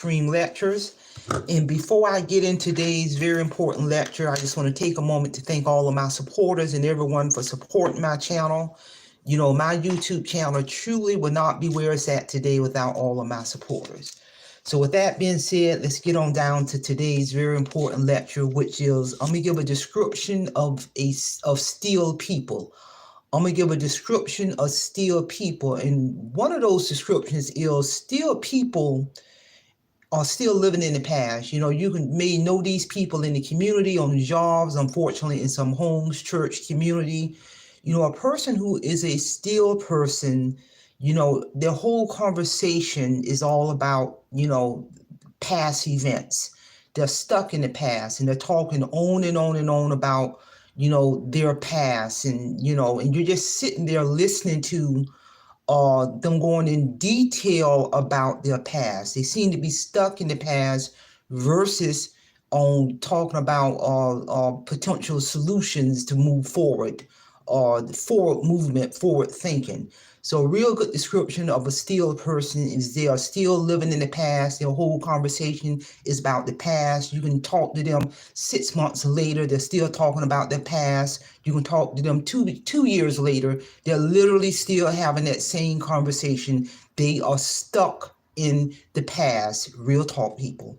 Stream Lectures. And before I get into today's very important lecture, I just want to take a moment to thank all of my supporters and everyone for supporting my channel. You know, my YouTube channel truly would not be where it's at today without all of my supporters. So with that being said, let's get on down to today's very important lecture, which is I'm going to give a description of still people. I'm going to give a description of still people. And one of those descriptions is still people are still living in the past. You know, may know these people in the community, on the jobs, unfortunately, in some homes, church, community. You know, a person who is a still person, you know, their whole conversation is all about, you know, past events. They're stuck in the past and they're talking on and on and on about, you know, their past. And, you know, and you're just sitting there listening to them going in detail about their past. They seem to be stuck in the past versus on talking about potential solutions to move forward, the forward movement, forward thinking. So a real good description of a still person is they are still living in the past. Their whole conversation is about the past. You can talk to them 6 months later, they're still talking about their past. You can talk to them two years later, they're literally still having that same conversation. They are stuck in the past. Real talk, people.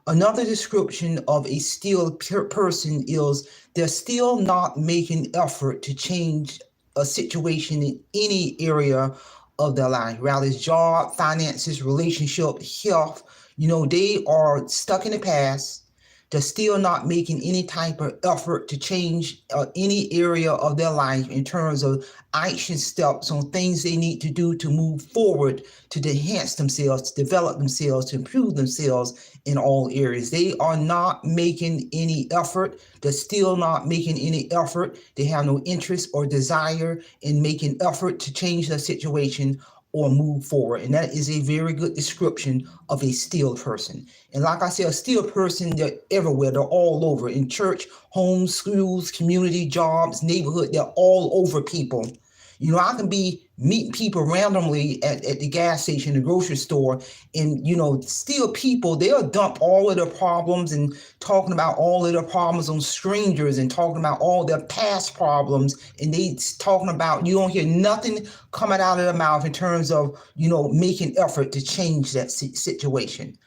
Another description of a still person is they're still not making effort to change a situation in any area of their life, rather it's job, finances, relationship, health. You know, they are stuck in the past. They're still not making any type of effort to change any area of their life in terms of action steps on things they need to do to move forward, to enhance themselves, to develop themselves, to improve themselves in all areas. They are not making any effort. They're still not making any effort. They have no interest or desire in making effort to change their situation or move forward. And that is a very good description of a still person. And like I said, a still person, they're everywhere. They're all over, in church, homes, schools, community, jobs, neighborhood. They're all over people. You know, I can be meeting people randomly at the gas station, the grocery store, and, you know, still people, they'll dump all of their problems and talking about all of their problems on strangers and talking about all their past problems. And they talking about, you don't hear nothing coming out of their mouth in terms of, you know, making effort to change that situation.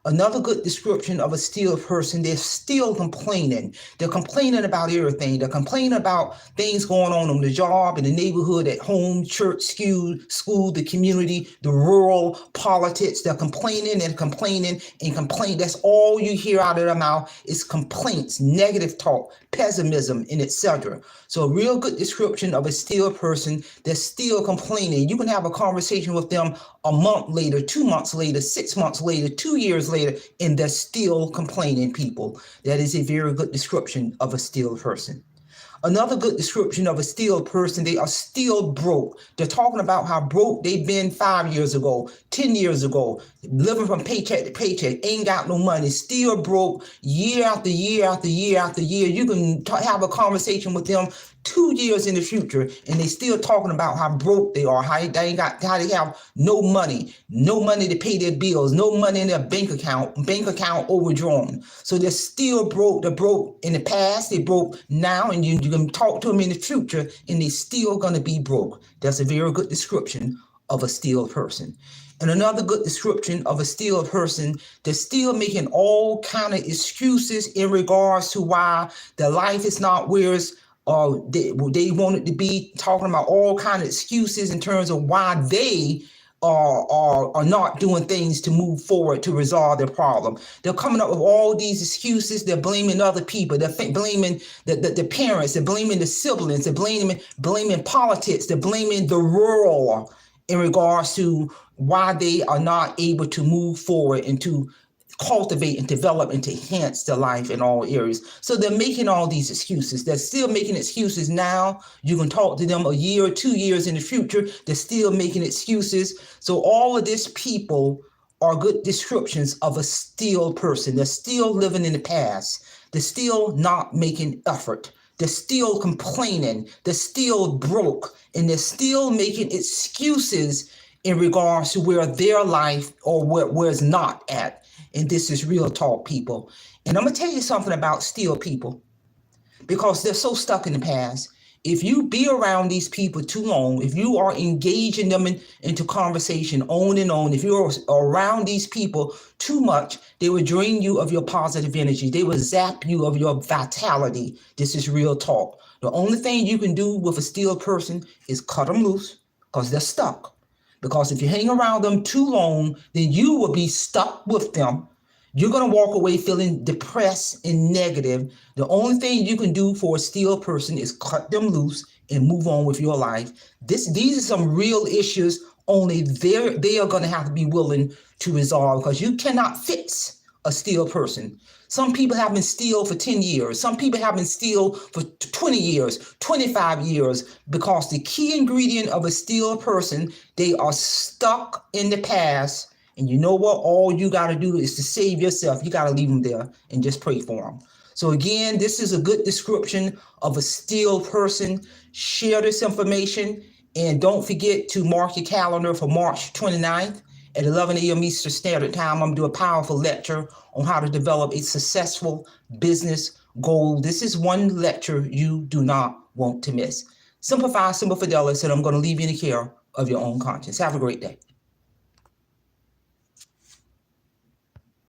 Another good description of a still person, they're still complaining. They're complaining about everything. They're complaining about things going on the job, in the neighborhood, at home, church, school, the community, the rural politics. They're complaining and complaining and complaining. That's all you hear out of their mouth is complaints, negative talk, pessimism, and etc. So a real good description of a still person that's still complaining. You can have a conversation with them a month later, 2 months later, 6 months later, 2 years later, and they're still complaining, people. That is a very good description of a still person. Another good description of a still person, they are still broke. They're talking about how broke they've been 5 years ago, 10 years ago, living from paycheck to paycheck, ain't got no money, still broke year after year after year after year. You can have a conversation with them 2 years in the future, and they still talking about how broke they are, how they have no money to pay their bills, no money in their bank account overdrawn. So they're still broke. They're broke in the past, they broke now, and you can talk to them in the future, and they still gonna be broke. That's a very good description of a still person. And another good description of a still person, they're still making all kind of excuses in regards to why their life is not where it's they wanted to be, talking about all kind of excuses in terms of why they are not doing things to move forward to resolve their problem. They're coming up with all these excuses. They're blaming other people. They're blaming the parents. They're blaming the siblings. They're blaming politics. They're blaming the rural in regards to why they are not able to move forward and to cultivate and develop and to enhance their life in all areas. So they're making all these excuses. They're still making excuses now. You can talk to them a year or 2 years in the future. They're still making excuses. So all of these people are good descriptions of a still person. They're still living in the past. They're still not making effort. They're still complaining. They're still broke. And they're still making excuses in regards to where their life or where it's not at. And this is real talk, people. And I'm going to tell you something about steel people, because they're so stuck in the past. If you be around these people too long, if you are engaging them into conversation on and on, if you're around these people too much, they will drain you of your positive energy. They will zap you of your vitality. This is real talk. The only thing you can do with a steel person is cut them loose, because they're stuck. Because if you hang around them too long, then you will be stuck with them. You're going to walk away feeling depressed and negative. The only thing you can do for a steel person is cut them loose and move on with your life. These are some real issues only they are going to have to be willing to resolve, because you cannot fix a steel person. Some people have been steel for 10 years. Some people have been steel for 20 years, 25 years, because the key ingredient of a steel person, they are stuck in the past. And you know what? All you got to do is to save yourself. You got to leave them there and just pray for them. So again, this is a good description of a steel person. Share this information, and don't forget to mark your calendar for March 29th at 11 a.m. Eastern Standard Time. I'm going to do a powerful lecture on how to develop a successful business goal. This is one lecture you do not want to miss. Simplify, Simple Fidelis, and I'm going to leave you in the care of your own conscience. Have a great day.